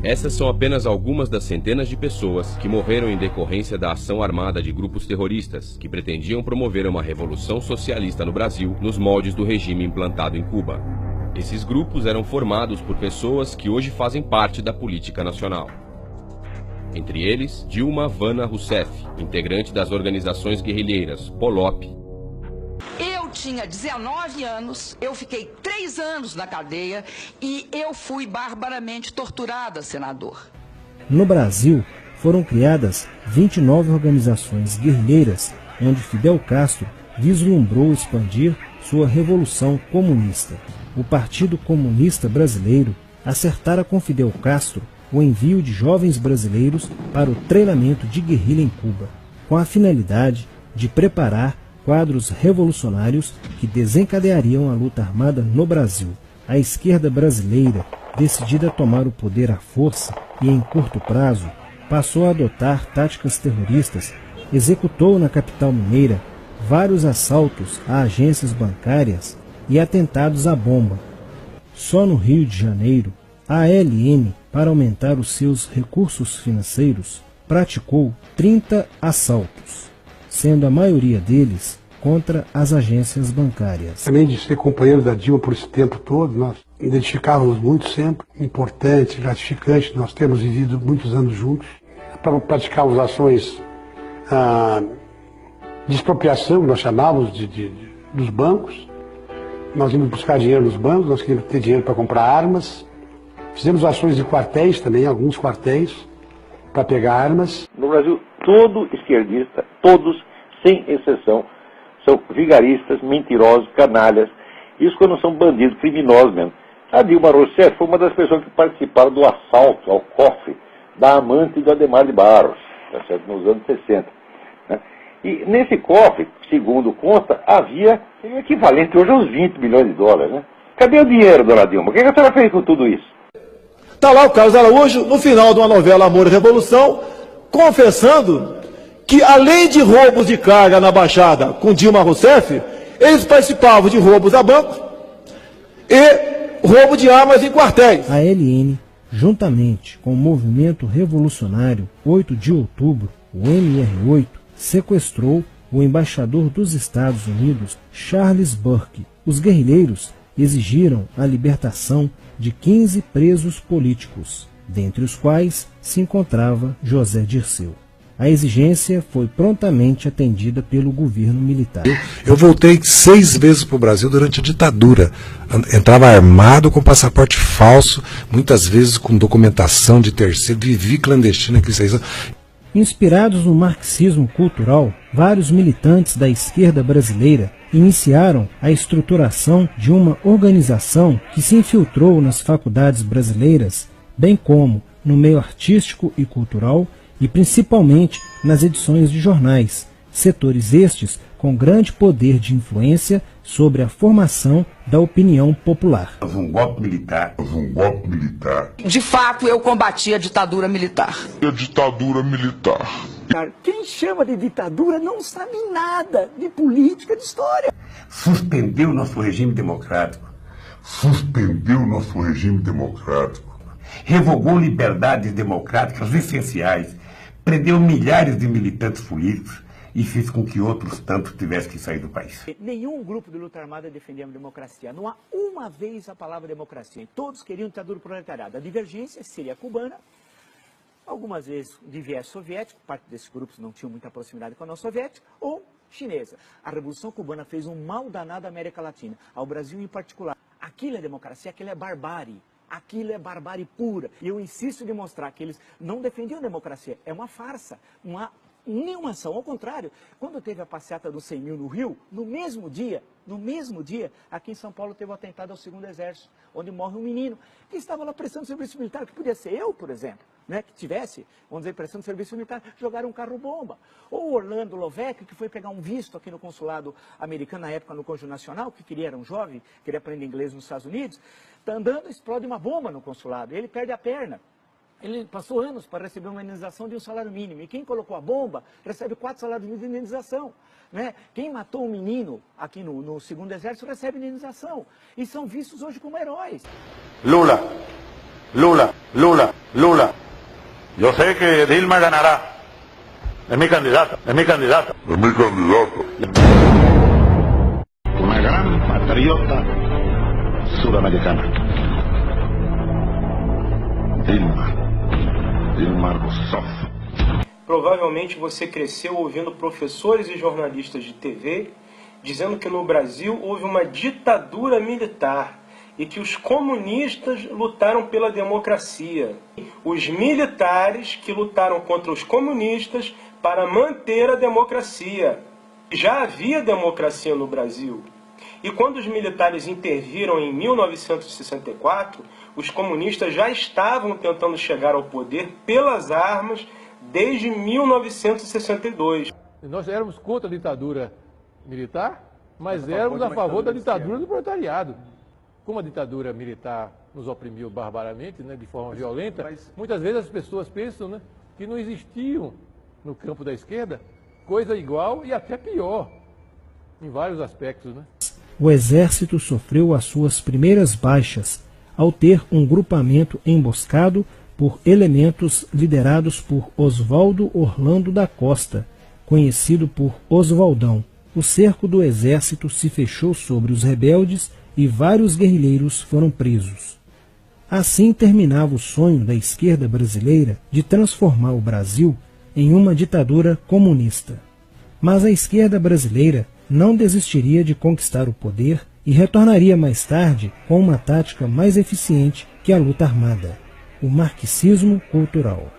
Essas são apenas algumas das centenas de pessoas que morreram em decorrência da ação armada de grupos terroristas que pretendiam promover uma revolução socialista no Brasil nos moldes do regime implantado em Cuba. Esses grupos eram formados por pessoas que hoje fazem parte da política nacional. Entre eles, Dilma Havana Rousseff, integrante das organizações guerrilheiras POLOP. Eu tinha 19 anos, eu fiquei 3 anos na cadeia e eu fui barbaramente torturada, senador. No Brasil, foram criadas 29 organizações guerrilheiras, onde Fidel Castro vislumbrou expandir sua revolução comunista. O Partido Comunista Brasileiro acertara com Fidel Castro o envio de jovens brasileiros para o treinamento de guerrilha em Cuba, com a finalidade de preparar quadros revolucionários que desencadeariam a luta armada no Brasil. A esquerda brasileira, decidida a tomar o poder à força e em curto prazo, passou a adotar táticas terroristas, executou na capital mineira vários assaltos a agências bancárias e atentados à bomba. Só no Rio de Janeiro, a ALN, para aumentar os seus recursos financeiros, praticou 30 assaltos, sendo a maioria deles contra as agências bancárias. Além de ser companheiro da Dilma por esse tempo todo, nós identificávamos muito sempre, importante, gratificante, nós temos vivido muitos anos juntos, para praticarmos ações de expropriação, nós chamávamos dos bancos. Nós íamos buscar dinheiro nos bancos, nós queríamos ter dinheiro para comprar armas. Fizemos ações de quartéis também, alguns quartéis, para pegar armas. No Brasil, todo esquerdista, todos, sem exceção, são vigaristas, mentirosos, canalhas. Isso quando são bandidos, criminosos mesmo. A Dilma Rousseff foi uma das pessoas que participaram do assalto ao cofre da amante do Adhemar de Barros, tá certo? Nos anos 60. Né? E nesse cofre, segundo consta, havia o equivalente hoje aos 20 milhões de dólares. Né? Cadê o dinheiro, dona Dilma? O que a senhora fez com tudo isso? Está lá o Carlos Araújo, no final de uma novela Amor e Revolução, confessando que, além de roubos de carga na Baixada com Dilma Rousseff, eles participavam de roubos a bancos e roubo de armas em quartéis. A ALN, juntamente com o Movimento Revolucionário 8 de Outubro, o MR8, sequestrou o embaixador dos Estados Unidos, Charles Burke. Os guerrilheiros exigiram a libertação de 15 presos políticos, dentre os quais se encontrava José Dirceu. A exigência foi prontamente atendida pelo governo militar. Eu voltei 6 vezes para o Brasil durante a ditadura. Entrava armado com passaporte falso, muitas vezes com documentação de terceiro, vivi clandestino aqui 6 anos. Inspirados no marxismo cultural, vários militantes da esquerda brasileira iniciaram a estruturação de uma organização que se infiltrou nas faculdades brasileiras, bem como no meio artístico e cultural, e principalmente nas edições de jornais, setores estes com grande poder de influência sobre a formação da opinião popular. Houve um golpe militar. De fato, eu combati a ditadura militar. Quem chama de ditadura não sabe nada de política, de história. Suspendeu nosso regime democrático. Revogou liberdades democráticas essenciais. Prendeu milhares de militantes políticos e fez com que outros tantos tivessem que sair do país. Nenhum grupo de luta armada defendia a democracia. Não há uma vez a palavra democracia. Todos queriam ditadura proletariada. A divergência seria cubana, algumas vezes de viés soviético, parte desses grupos não tinham muita proximidade com a União Soviética, ou chinesa. A Revolução Cubana fez um mal danado à América Latina, ao Brasil em particular. Aquilo é democracia, aquilo é barbárie. Aquilo é barbárie pura. E eu insisto em mostrar que eles não defendiam a democracia. É uma farsa, nenhuma ação. Ao contrário, quando teve a passeata dos 100 mil no Rio, no mesmo dia, aqui em São Paulo teve o atentado ao 2º Exército, onde morre um menino que estava lá prestando serviço militar, que podia ser eu, por exemplo, né, que tivesse, vamos dizer, prestando serviço militar, jogaram um carro-bomba. Ou o Orlando Lovec, que foi pegar um visto aqui no consulado americano, na época no Cônjuge Nacional, era um jovem, queria aprender inglês nos Estados Unidos, está andando, explode uma bomba no consulado, ele perde a perna. Ele passou anos para receber uma indenização de um salário mínimo. E quem colocou a bomba recebe 4 salários mínimos de indenização. Né? Quem matou um menino aqui no 2º Exército recebe indenização. E são vistos hoje como heróis. Lula. Eu sei que Dilma ganhará. É minha candidata. É minha candidata. É minha candidata. Uma grande patriota sul-americana. Dilma Rousseff. Provavelmente você cresceu ouvindo professores e jornalistas de TV dizendo que no Brasil houve uma ditadura militar e que os comunistas lutaram pela democracia. Os militares que lutaram contra os comunistas para manter a democracia. Já havia democracia no Brasil. E quando os militares interviram em 1964, os comunistas já estavam tentando chegar ao poder pelas armas desde 1962. Nós éramos contra a ditadura militar, mas éramos a favor da ditadura do proletariado. Como a ditadura militar nos oprimiu barbaramente, né, de forma violenta, muitas vezes as pessoas pensam, né, que não existiam no campo da esquerda coisa igual e até pior, em vários aspectos, né? O exército sofreu as suas primeiras baixas ao ter um grupamento emboscado por elementos liderados por Oswaldo Orlando da Costa, conhecido por Oswaldão. O cerco do exército se fechou sobre os rebeldes e vários guerrilheiros foram presos. Assim terminava o sonho da esquerda brasileira de transformar o Brasil em uma ditadura comunista. Mas a esquerda brasileira não desistiria de conquistar o poder e retornaria mais tarde com uma tática mais eficiente que a luta armada: o marxismo cultural.